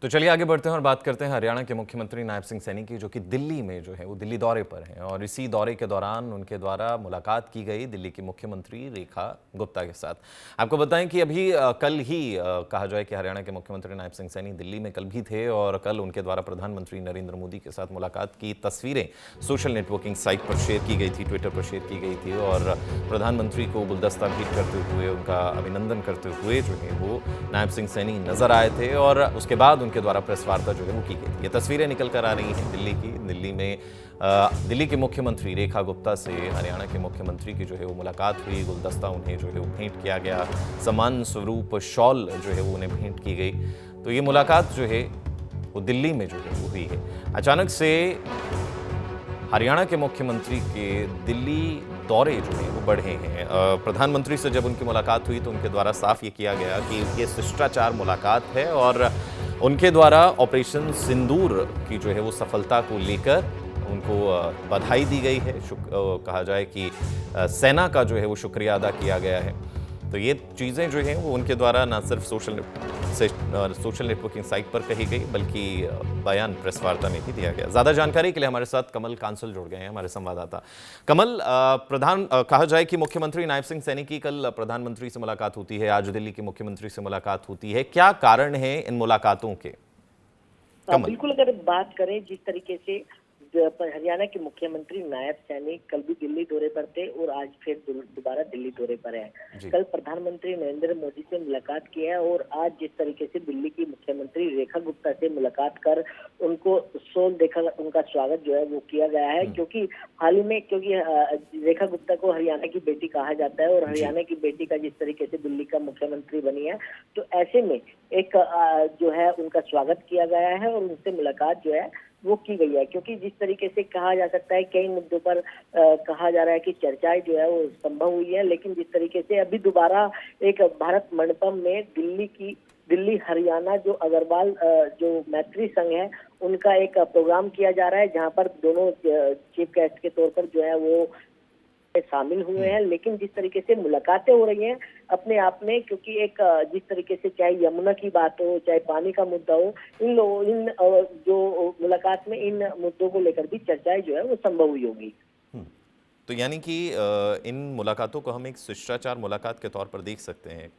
तो चलिए आगे बढ़ते हैं और बात करते हैं हरियाणा के मुख्यमंत्री नायब सिंह सैनी की, जो कि दिल्ली में जो है वो दिल्ली दौरे पर हैं और इसी दौरे के दौरान उनके द्वारा मुलाकात की गई दिल्ली की मुख्यमंत्री रेखा गुप्ता के साथ। आपको बताएं कि अभी कल ही कहा जाए कि हरियाणा के मुख्यमंत्री नायब सिंह सैनी दिल्ली में कल भी थे और कल उनके द्वारा प्रधानमंत्री नरेंद्र मोदी के साथ मुलाकात की तस्वीरें सोशल नेटवर्किंग साइट पर शेयर की गई थी, ट्विटर पर शेयर की गई थी और प्रधानमंत्री को गुलदस्ता भेंट करते हुए, उनका अभिनंदन करते हुए जो है वो नायब सिंह सैनी नजर आए थे और उसके बाद उनके द्वारा प्रेस वार्ता जो है वो की गई थी। ये तस्वीरें निकल कर आ रही हैं दिल्ली की। दिल्ली में दिल्ली के मुख्यमंत्री रेखा गुप्ता से हरियाणा के मुख्यमंत्री की जो है वो मुलाकात हुई, गुलदस्ता उन्हें जो है वो भेंट किया गया, सम्मान स्वरूप शॉल जो है वो उन्हें भेंट की गई। तो ये मुलाकात जो है वो दिल्ली में जो है वो हुई है। अचानक से हरियाणा के मुख्यमंत्री के दिल्ली दौरे जो हैं वो बढ़े हैं। प्रधानमंत्री से जब उनकी मुलाकात हुई तो उनके द्वारा साफ ये किया गया कि ये शिष्टाचार मुलाकात है और उनके द्वारा ऑपरेशन सिंदूर की जो है वो सफलता को लेकर उनको बधाई दी गई है। कहा जाए कि सेना का जो है वो शुक्रिया अदा किया गया है। तो ये चीज़ें जो हैं वो उनके द्वारा न सिर्फ सोशल नेटवर्किंग साइट पर कही गई बल्कि बयान प्रेस वार्ता में भी दिया गया। ज़्यादा जानकारी के लिए हमारे साथ कमल कांसल जुड़ गए हैं, हमारे संवाददाता। कमल, कहा जाए कि मुख्यमंत्री नायब सिंह सैनी की कल प्रधानमंत्री से मुलाकात होती है, आज दिल्ली के मुख्यमंत्री से मुलाकात होती है, क्या कारण है इन मुलाकातों के? कमल। बिल्कुल, अगर बात करें जिस तरीके से हरियाणा के मुख्यमंत्री नायब सैनी कल भी दिल्ली दौरे पर थे और आज फिर दोबारा दिल्ली दौरे पर हैं। कल प्रधानमंत्री नरेंद्र मोदी से मुलाकात की है और आज जिस तरीके से दिल्ली की मुख्यमंत्री रेखा गुप्ता से मुलाकात कर उनको शॉल देखा, उनका स्वागत जो है वो किया गया है। क्योंकि हाल ही में रेखा गुप्ता को हरियाणा की बेटी कहा जाता है और हरियाणा की बेटी का जिस तरीके से दिल्ली का मुख्यमंत्री बनी है, तो ऐसे में एक जो है उनका स्वागत किया गया है और उनसे मुलाकात जो है वो की गई है। क्योंकि जिस तरीके से कहा जा सकता है कई मुद्दों पर कहा जा रहा है कि चर्चाएं जो है वो संभव हुई है, लेकिन जिस तरीके से अभी दोबारा एक भारत मंडपम में दिल्ली हरियाणा जो अग्रवाल जो मैत्री संघ है उनका एक प्रोग्राम किया जा रहा है, जहां पर दोनों चीफ गेस्ट के तौर पर जो है वो शामिल हुए हैं। लेकिन जिस तरीके से मुलाकातें हो रही हैं अपने आप में, क्योंकि एक जिस तरीके से चाहे यमुना की बात हो, चाहे पानी का मुद्दा हो, इन जो मुलाकात में इन मुद्दों को लेकर भी चर्चाएं जो है वो संभव हुई होगी। तो यानी कि इन मुलाकातों को हम एक शिष्टाचार मुलाकात के तौर पर देख सकते हैं।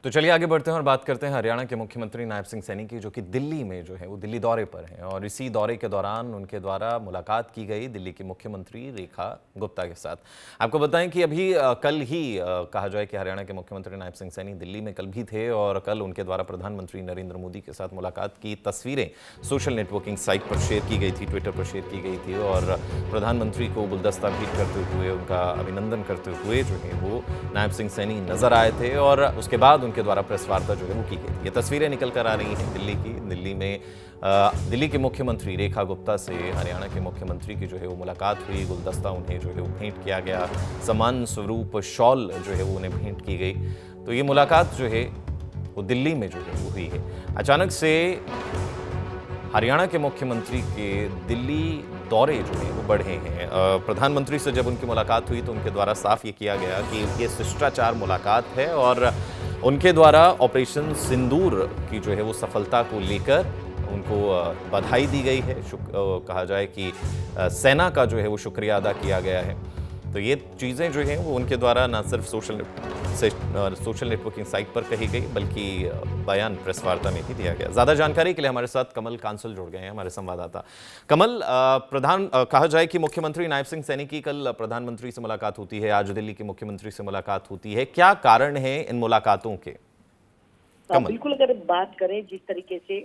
तो चलिए आगे बढ़ते हैं और बात करते हैं हरियाणा के मुख्यमंत्री नायब सिंह सैनी की, जो कि दिल्ली में जो है वो दिल्ली दौरे पर हैं और इसी दौरे के दौरान उनके द्वारा मुलाकात की गई दिल्ली की मुख्यमंत्री रेखा गुप्ता के साथ। आपको बताएं कि अभी कल ही कहा जाए कि हरियाणा के मुख्यमंत्री नायब सिंह सैनी दिल्ली में कल भी थे और कल उनके द्वारा प्रधानमंत्री नरेंद्र मोदी के साथ मुलाकात की तस्वीरें सोशल नेटवर्किंग साइट पर शेयर की गई थी, ट्विटर पर शेयर की गई थी और प्रधानमंत्री को गुलदस्ता भेंट करते हुए, उनका अभिनंदन करते हुए जो है वो नायब सिंह सैनी नजर आए थे और उसके बाद उनके द्वारा प्रेस वार्ता जो है वो की गई थी। ये तस्वीरें निकल कर आ रही हैं दिल्ली की। दिल्ली में दिल्ली के मुख्यमंत्री रेखा गुप्ता से हरियाणा के मुख्यमंत्री की जो है वो मुलाकात हुई, गुलदस्ता उन्हें जो है वो भेंट किया गया, सम्मान स्वरूप शॉल जो है वो उन्हें भेंट की गई। तो ये मुलाकात जो है वो दिल्ली में जो है वो हुई है। अचानक से हरियाणा के मुख्यमंत्री के दिल्ली दौरे जो हैं वो बढ़े हैं। प्रधानमंत्री से जब उनकी मुलाकात हुई तो उनके द्वारा साफ ये किया गया कि ये शिष्टाचार मुलाकात है और उनके द्वारा ऑपरेशन सिंदूर की जो है वो सफलता को लेकर उनको बधाई दी गई है। कहा जाए कि सेना का जो है वो शुक्रिया अदा किया गया है। तो ये चीज़ें जो हैं वो उनके द्वारा न सिर्फ सोशल नेटवर्किंग साइट पर कही गई बल्कि बयान प्रेस वार्ता में भी दिया गया। ज़्यादा जानकारी के लिए हमारे साथ कमल कांसल जुड़ गए हैं, हमारे संवाददाता। कमल, कहा जाए कि मुख्यमंत्री नायब सिंह सैनी की कल प्रधानमंत्री से मुलाकात होती है, आज दिल्ली के मुख्यमंत्री से मुलाकात होती है, क्या कारण है इन मुलाकातों के? बिल्कुल, अगर बात करें जिस तरीके से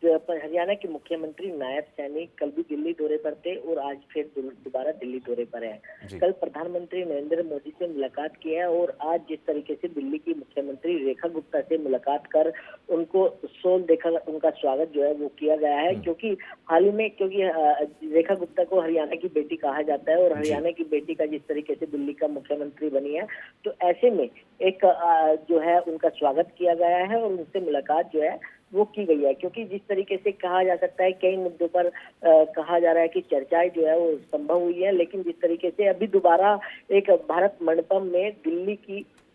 हरियाणा के मुख्यमंत्री नायब सैनी कल भी दिल्ली दौरे पर थे और आज फिर दोबारा दिल्ली दौरे पर हैं। कल प्रधानमंत्री नरेंद्र मोदी से मुलाकात की है और आज जिस तरीके से दिल्ली की मुख्यमंत्री रेखा गुप्ता से मुलाकात कर उनको शॉल देखा, उनका स्वागत जो है वो किया गया है। क्योंकि हाल ही में रेखा गुप्ता को हरियाणा की बेटी कहा जाता है और हरियाणा की बेटी का जिस तरीके से दिल्ली का मुख्यमंत्री बनी है, तो ऐसे में एक जो है उनका स्वागत किया गया है और उनसे मुलाकात जो है वो की गई है। क्योंकि जिस तरीके से कहा जा सकता है कई मुद्दों पर कहा जा रहा है कि चर्चाएं जो है वो संभव हुई है, लेकिन जिस तरीके से अभी दोबारा एक भारत मंडपम में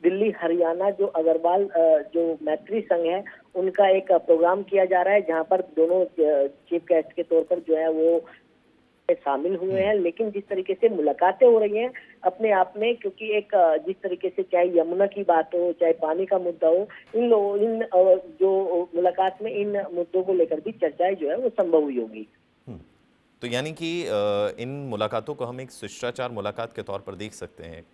दिल्ली हरियाणा जो अग्रवाल जो मैत्री संघ है उनका एक प्रोग्राम किया जा रहा है, जहां पर दोनों चीफ गेस्ट के तौर पर जो है वो शामिल हुए हैं। लेकिन जिस तरीके से मुलाकातें हो रही हैं अपने आप में, क्योंकि एक जिस तरीके से चाहे यमुना की बात हो, चाहे पानी का मुद्दा हो, जो मुलाकात में इन मुद्दों को लेकर भी चर्चाएं जो है वो संभव हुई होगी। तो यानी कि इन मुलाकातों को हम एक शिष्टाचार मुलाकात के तौर पर देख सकते हैं।